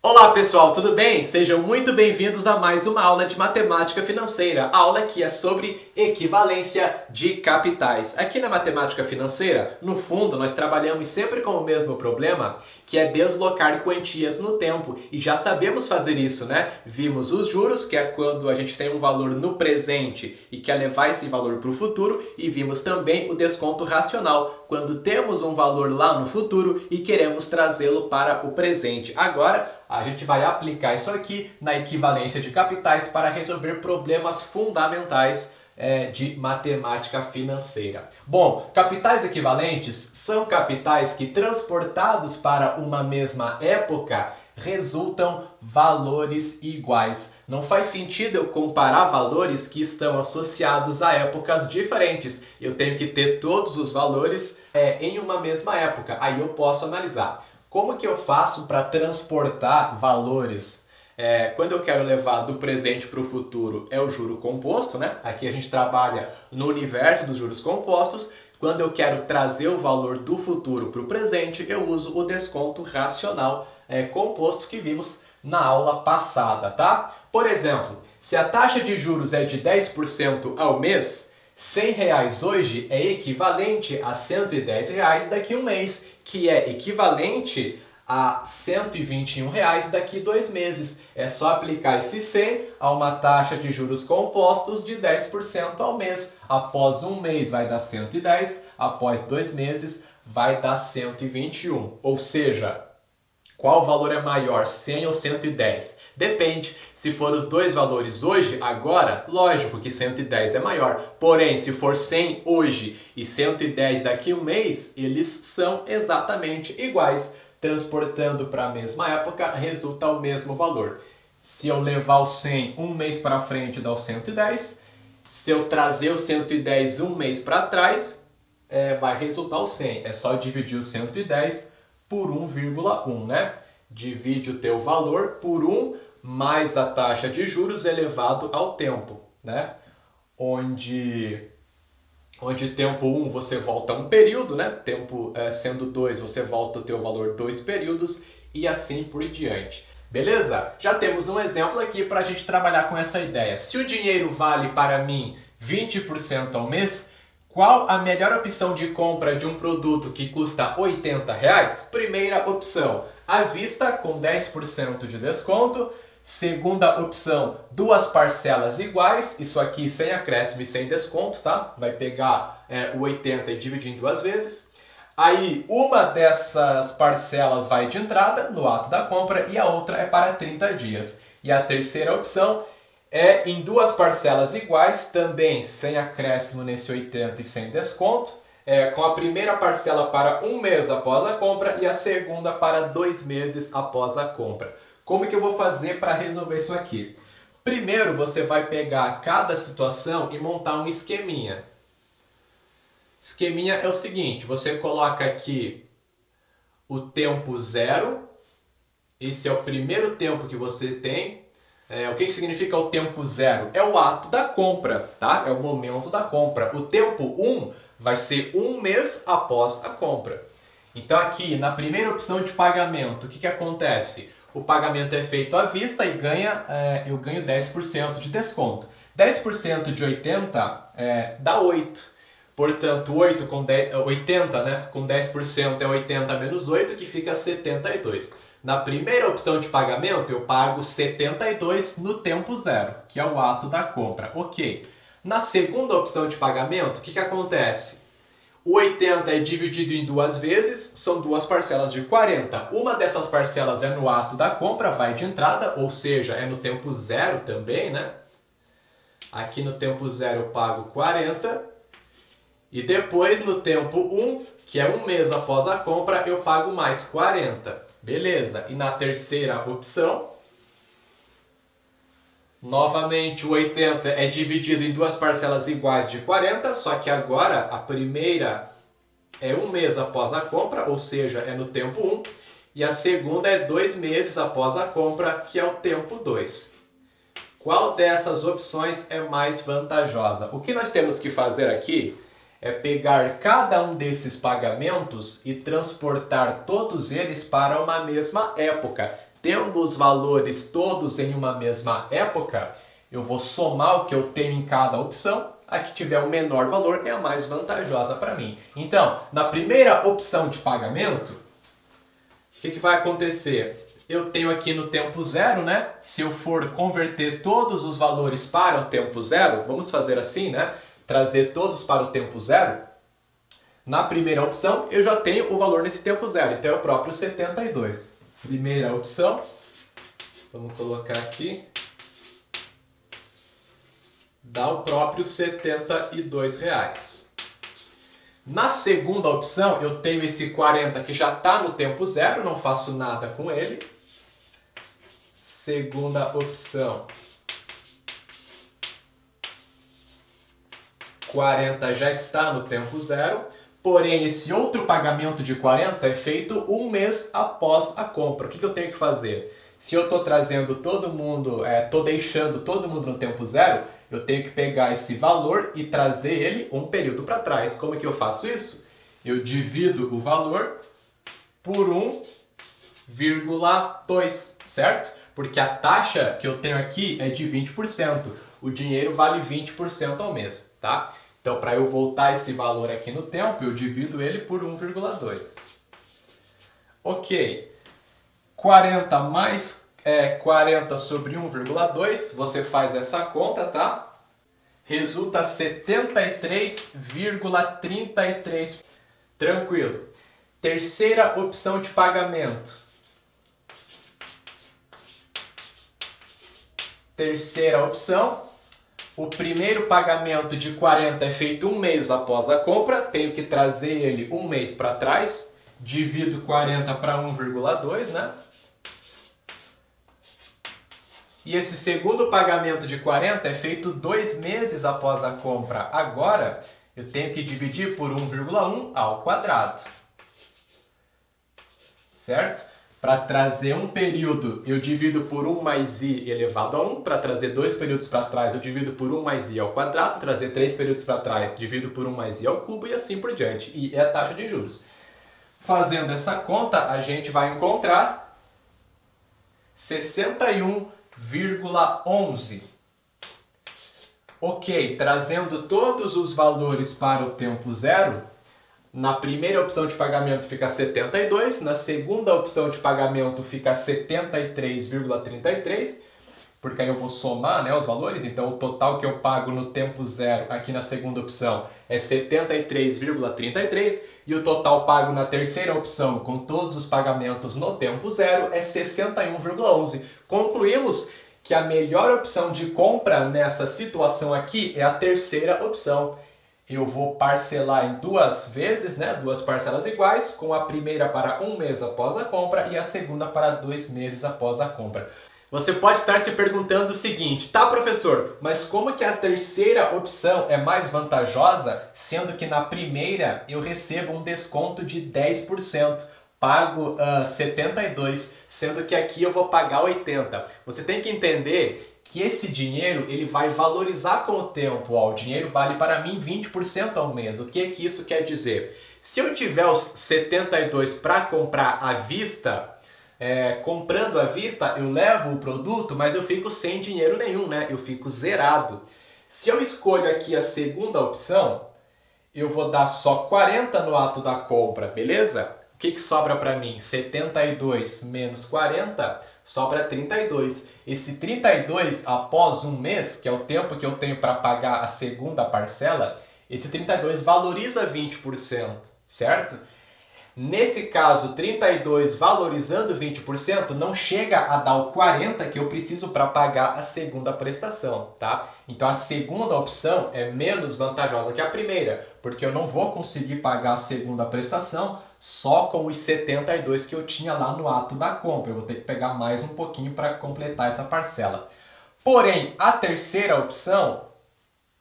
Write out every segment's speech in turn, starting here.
Olá pessoal, tudo bem? Sejam muito bem-vindos a mais uma aula de matemática financeira, aula que é sobre equivalência de capitais. Aqui na matemática financeira, no fundo, nós trabalhamos sempre com o mesmo problema, que é deslocar quantias no tempo. E já sabemos fazer isso, né? Vimos os juros, que é quando a gente tem um valor no presente e quer levar esse valor para o futuro, e vimos também o desconto racional, quando temos um valor lá no futuro e queremos trazê-lo para o presente. Agora, a gente vai aplicar isso aqui na equivalência de capitais para resolver problemas fundamentais de matemática financeira. Bom, capitais equivalentes são capitais que, transportados para uma mesma época, resultam valores iguais. Não faz sentido eu comparar valores que estão associados a épocas diferentes. Eu tenho que ter todos os valores em uma mesma época. Aí eu posso analisar. Como que eu faço para transportar valores? Quando eu quero levar do presente para o futuro é o juro composto, né? Aqui a gente trabalha no universo dos juros compostos. Quando eu quero trazer o valor do futuro para o presente, eu uso o desconto racional composto que vimos na aula passada, tá? Por exemplo, se a taxa de juros é de 10% ao mês, R$100 hoje é equivalente a R$110 daqui a um mês, que é equivalente a R$121 daqui a 2 meses. É só aplicar esse 100 a uma taxa de juros compostos de 10% ao mês. Após um mês vai dar 110, após 2 meses vai dar 121. Ou seja, qual valor é maior, 100 ou 110? Depende. Se for os dois valores hoje, agora, lógico que 110 é maior. Porém, se for 100 hoje e 110 daqui a um mês, eles são exatamente iguais. Transportando para a mesma época, resulta o mesmo valor. Se eu levar o 100 um mês para frente, dá o 110. Se eu trazer o 110 um mês para trás, vai resultar o 100. É só dividir o 110 por 1,1, né? Divide o teu valor por 1 mais a taxa de juros elevado ao tempo, né? Onde tempo 1 você volta um período, né? Tempo sendo 2 você volta o teu valor 2 períodos e assim por diante. Beleza? Já temos um exemplo aqui para a gente trabalhar com essa ideia. Se o dinheiro vale para mim 20% ao mês, qual a melhor opção de compra de um produto que custa R$80? Primeira opção, à vista com 10% de desconto. Segunda opção, 2 parcelas iguais, isso aqui sem acréscimo e sem desconto, tá? Vai pegar o 80 e dividir em 2 vezes. Aí, uma dessas parcelas vai de entrada no ato da compra e a outra é para 30 dias. E a terceira opção é em 2 parcelas iguais, também sem acréscimo nesse 80 e sem desconto, com a primeira parcela para 1 mês após a compra e a segunda para 2 meses após a compra. Como que eu vou fazer para resolver isso aqui? Primeiro, você vai pegar cada situação e montar um esqueminha. Esqueminha é o seguinte, você coloca aqui o tempo 0, esse é o primeiro tempo que você tem. O que significa o tempo 0? É o ato da compra, tá? É o momento da compra. O tempo 1 vai ser 1 mês após a compra. Então aqui, na primeira opção de pagamento, o que acontece? O pagamento é feito à vista e eu ganho 10% de desconto. 10% de 80 dá 8. Portanto, 80, né, com 10% é 80 menos 8, que fica 72. Na primeira opção de pagamento, eu pago 72 no tempo 0, que é o ato da compra. Ok. Na segunda opção de pagamento, o que acontece? O 80 é dividido em 2 vezes, são 2 parcelas de 40. Uma dessas parcelas é no ato da compra, vai de entrada, ou seja, é no tempo 0 também, né? Aqui no tempo 0 eu pago 40. E depois no tempo 1, que é 1 mês após a compra, eu pago mais 40. Beleza. E na terceira opção, novamente o 80 é dividido em 2 parcelas iguais de 40, só que agora a primeira é 1 mês após a compra, ou seja, é no tempo 1, e a segunda é 2 meses após a compra, que é o tempo 2. Qual dessas opções é mais vantajosa? O que nós temos que fazer aqui é pegar cada um desses pagamentos e transportar todos eles para uma mesma época. tendo os valores todos em uma mesma época, eu vou somar o que eu tenho em cada opção. A que tiver o menor valor é a mais vantajosa para mim. Então, na primeira opção de pagamento, o que vai acontecer? Eu tenho aqui no tempo zero, né? Se eu for converter todos os valores para o tempo zero, vamos fazer assim, né? Trazer todos para o tempo zero. Na primeira opção, eu já tenho o valor nesse tempo zero, então é o próprio 72. Primeira opção, vamos colocar aqui, dá o próprio R$ 72. Na segunda opção, eu tenho esse 40 que já está no tempo zero, não faço nada com ele. Segunda opção, 40 já está no tempo zero, porém esse outro pagamento de 40 é feito um mês após a compra. O que eu tenho que fazer? Se eu estou trazendo todo mundo, estou deixando todo mundo no tempo zero, eu tenho que pegar esse valor e trazer ele um período para trás. Como é que eu faço isso? Eu divido o valor por 1,2, certo? Porque a taxa que eu tenho aqui é de 20%. O dinheiro vale 20% ao mês, tá? Então, para eu voltar esse valor aqui no tempo, eu divido ele por 1,2. Ok. 40 mais 40 sobre 1,2, você faz essa conta, tá? Resulta 73,33. Tranquilo. Terceira opção de pagamento. Terceira opção, o primeiro pagamento de 40 é feito um mês após a compra, tenho que trazer ele um mês para trás, divido 40 para 1,2, né? E esse segundo pagamento de 40 é feito 2 meses após a compra. Agora, eu tenho que dividir por 1,1 ao quadrado. Certo? Para trazer um período, eu divido por 1 mais i elevado a 1. Para trazer 2 períodos para trás, eu divido por 1 mais i ao quadrado. Trazer 3 períodos para trás, divido por 1 mais i ao cubo e assim por diante. E é a taxa de juros. Fazendo essa conta, a gente vai encontrar 61,11. Ok, trazendo todos os valores para o tempo zero, na primeira opção de pagamento fica 72, na segunda opção de pagamento fica 73,33, porque aí eu vou somar, né, os valores, então o total que eu pago no tempo zero aqui na segunda opção é 73,33 e o total pago na terceira opção com todos os pagamentos no tempo zero é 61,11. Concluímos que a melhor opção de compra nessa situação aqui é a terceira opção. Eu vou parcelar em 2 vezes, né? 2 parcelas iguais, com a primeira para 1 mês após a compra e a segunda para 2 meses após a compra. Você pode estar se perguntando o seguinte, tá, professor, mas como que a terceira opção é mais vantajosa, sendo que na primeira eu recebo um desconto de 10%, pago 72, sendo que aqui eu vou pagar 80. Você tem que entender que esse dinheiro ele vai valorizar com o tempo. Ó, o dinheiro vale para mim 20% ao mês. O que isso quer dizer? Se eu tiver os 72 para comprar à vista, comprando à vista, eu levo o produto, mas eu fico sem dinheiro nenhum, né? Eu fico zerado. Se eu escolho aqui a segunda opção, eu vou dar só 40 no ato da compra, beleza? O que sobra para mim? 72 menos 40 sobra 32. Esse 32 após um mês, que é o tempo que eu tenho para pagar a segunda parcela, esse 32 valoriza 20%, certo? Nesse caso, 32 valorizando 20% não chega a dar o 40 que eu preciso para pagar a segunda prestação, tá? Então a segunda opção é menos vantajosa que a primeira, porque eu não vou conseguir pagar a segunda prestação só com os 72 que eu tinha lá no ato da compra. Eu vou ter que pegar mais um pouquinho para completar essa parcela. Porém, a terceira opção,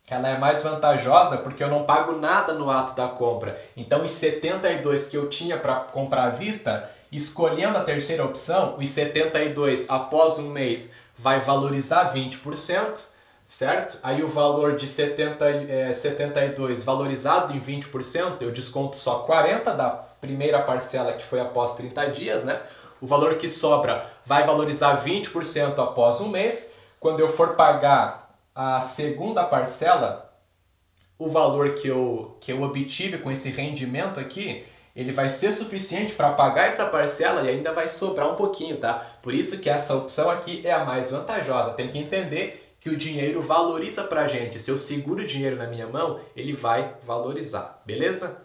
ela é mais vantajosa porque eu não pago nada no ato da compra. Então, os 72 que eu tinha para comprar à vista, escolhendo a terceira opção, os 72 após um mês vai valorizar 20%, certo? Aí o valor de 72 valorizado em 20%, eu desconto só 40 da primeira parcela que foi após 30 dias, né? o valor que sobra vai valorizar 20% após um mês. Quando eu for pagar a segunda parcela, o valor que eu obtive com esse rendimento aqui, ele vai ser suficiente para pagar essa parcela e ainda vai sobrar um pouquinho, tá? Por isso que essa opção aqui é a mais vantajosa. Tem que entender que o dinheiro valoriza pra gente. Se eu seguro o dinheiro na minha mão, ele vai valorizar, beleza?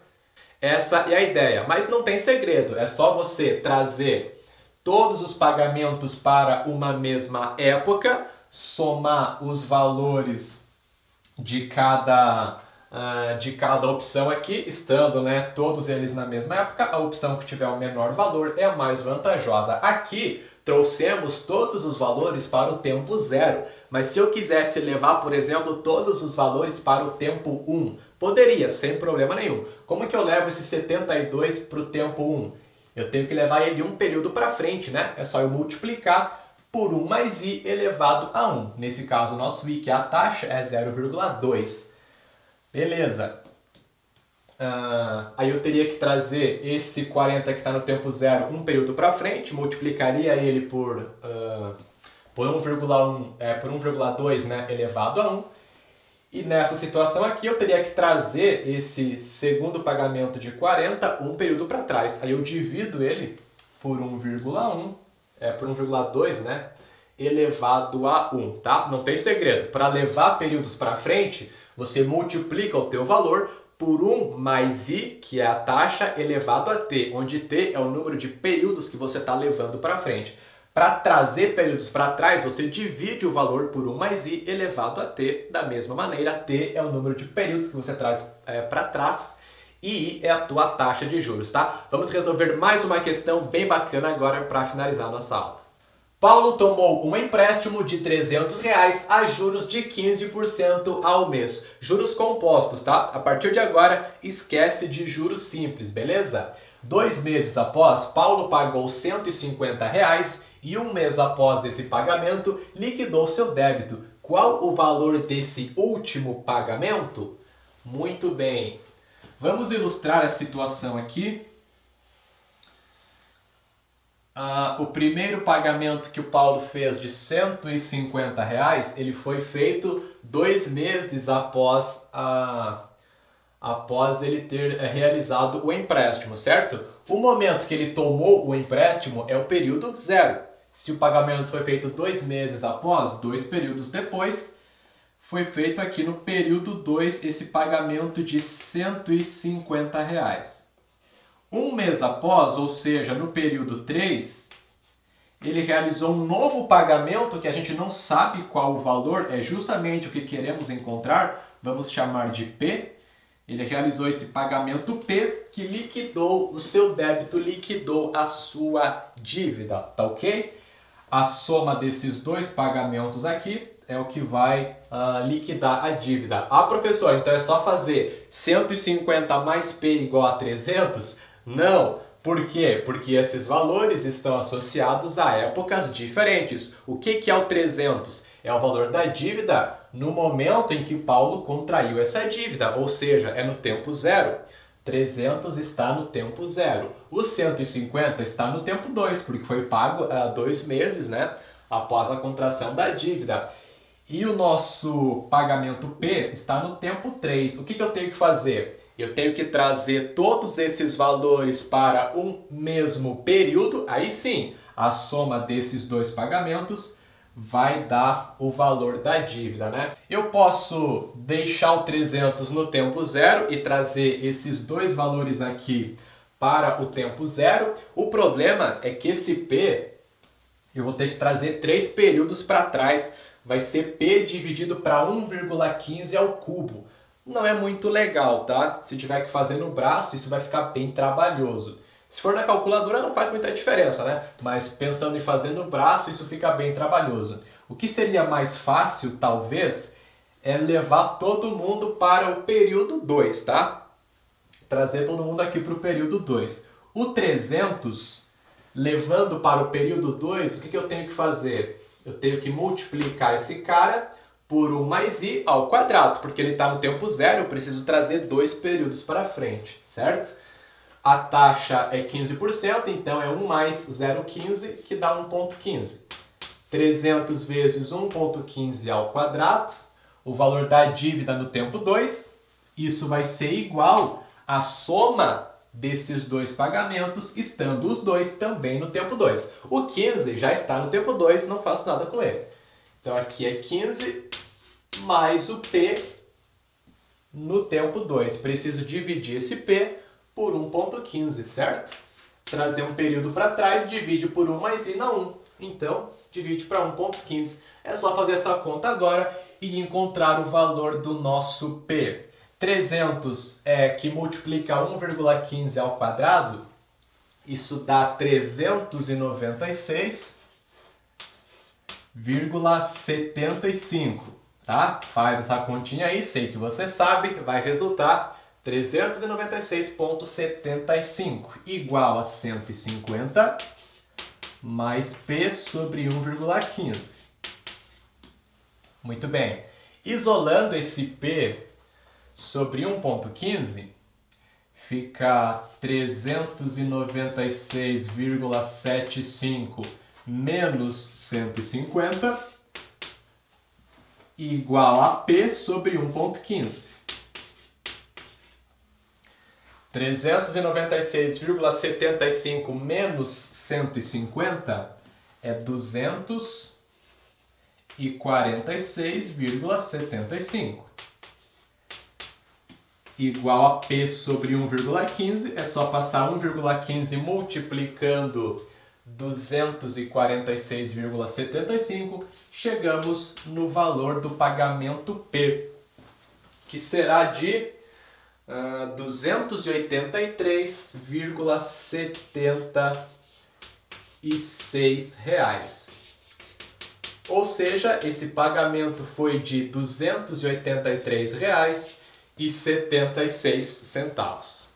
Essa é a ideia, mas não tem segredo. É só você trazer todos os pagamentos para uma mesma época, somar os valores de cada opção aqui, estando, né, todos eles na mesma época. A opção que tiver o menor valor é a mais vantajosa. Aqui trouxemos todos os valores para o tempo 0, mas se eu quisesse levar, por exemplo, todos os valores para o tempo 1, poderia, sem problema nenhum. Como que eu levo esse 72 para o tempo 1? Eu tenho que levar ele um período para frente, né? É só eu multiplicar por 1 mais i elevado a 1. Nesse caso, o nosso i, que é a taxa, é 0,2. Beleza. Aí eu teria que trazer esse 40 que está no tempo 0 um período para frente, multiplicaria ele por 1,1, por 1,2, né, elevado a 1. E nessa situação aqui eu teria que trazer esse segundo pagamento de 40 um período para trás. Aí eu divido ele por 1,1, por 1,2, né, elevado a 1, tá? Não tem segredo. Para levar períodos para frente, você multiplica o teu valor por 1 mais i, que é a taxa, elevado a t, onde t é o número de períodos que você está levando para frente. Para trazer períodos para trás, você divide o valor por 1 mais i elevado a t. Da mesma maneira, t é o número de períodos que você traz para trás e i é a tua taxa de juros, tá? Vamos resolver mais uma questão bem bacana agora para finalizar a nossa aula. Paulo tomou um empréstimo de R$300 a juros de 15% ao mês. Juros compostos, tá? A partir de agora, esquece de juros simples, beleza? 2 meses após, Paulo pagou R$150 e um mês após esse pagamento, liquidou seu débito. Qual o valor desse último pagamento? Muito bem. Vamos ilustrar a situação aqui. O primeiro pagamento que o Paulo fez de R$150, ele foi feito 2 meses após ele ter realizado o empréstimo, certo? O momento que ele tomou o empréstimo é o período 0. Se o pagamento foi feito 2 meses após, 2 períodos depois, foi feito aqui no período 2 esse pagamento de R$150. Um mês após, ou seja, no período 3, ele realizou um novo pagamento que a gente não sabe qual o valor, é justamente o que queremos encontrar, vamos chamar de P. Ele realizou esse pagamento P que liquidou o seu débito, liquidou a sua dívida, tá ok? A soma desses dois pagamentos aqui é o que vai liquidar a dívida. Professor, então é só fazer 150 mais P igual a 300? Não. Por quê? Porque esses valores estão associados a épocas diferentes. O que é o 300? É o valor da dívida no momento em que Paulo contraiu essa dívida, ou seja, é no tempo 0. 300 está no tempo 0. O 150 está no tempo 2, porque foi pago há 2 meses, né, após a contração da dívida. E o nosso pagamento P está no tempo 3. O que eu tenho que fazer? Eu tenho que trazer todos esses valores para um mesmo período. Aí sim, a soma desses dois pagamentos vai dar o valor da dívida, né? Eu posso deixar o 300 no tempo 0 e trazer esses dois valores aqui para o tempo 0. O problema é que esse P, eu vou ter que trazer 3 períodos para trás. Vai ser P dividido para 1,15 ao cubo. Não é muito legal, tá? Se tiver que fazer no braço, isso vai ficar bem trabalhoso. Se for na calculadora, não faz muita diferença, né? Mas pensando em fazer no braço, isso fica bem trabalhoso. O que seria mais fácil, talvez, é levar todo mundo para o período 2, tá? Trazer todo mundo aqui para o período 2. O 300, levando para o período 2, o que eu tenho que fazer? Eu tenho que multiplicar esse cara por 1 mais i ao quadrado, porque ele está no tempo 0, eu preciso trazer 2 períodos para frente, certo? A taxa é 15%, então é 1 mais 0,15, que dá 1,15. 300 vezes 1,15 ao quadrado, o valor da dívida no tempo 2, isso vai ser igual à soma desses dois pagamentos, estando os dois também no tempo 2. O 15 já está no tempo 2, não faço nada com ele. Então aqui é 15 mais o P no tempo 2. Preciso dividir esse P por 1,15, certo? Trazer um período para trás, divide por 1 mais I na 1. Então, divide para 1,15. É só fazer essa conta agora e encontrar o valor do nosso P. 300 que multiplica 1,15 ao quadrado, isso dá 396,75, tá? Faz essa continha aí, sei que você sabe, vai resultar 396,75 igual a 150 mais P sobre 1,15. Muito bem. Isolando esse P sobre 1,15, fica 396,75 menos 150 igual a P sobre 1,15. 396,75 menos 150 é 246,75. Igual a P sobre 1,15, é só passar 1,15 multiplicando 246,75, chegamos no valor do pagamento P, que será de R$ 283,76. Ou seja, esse pagamento foi de R$ 283,76.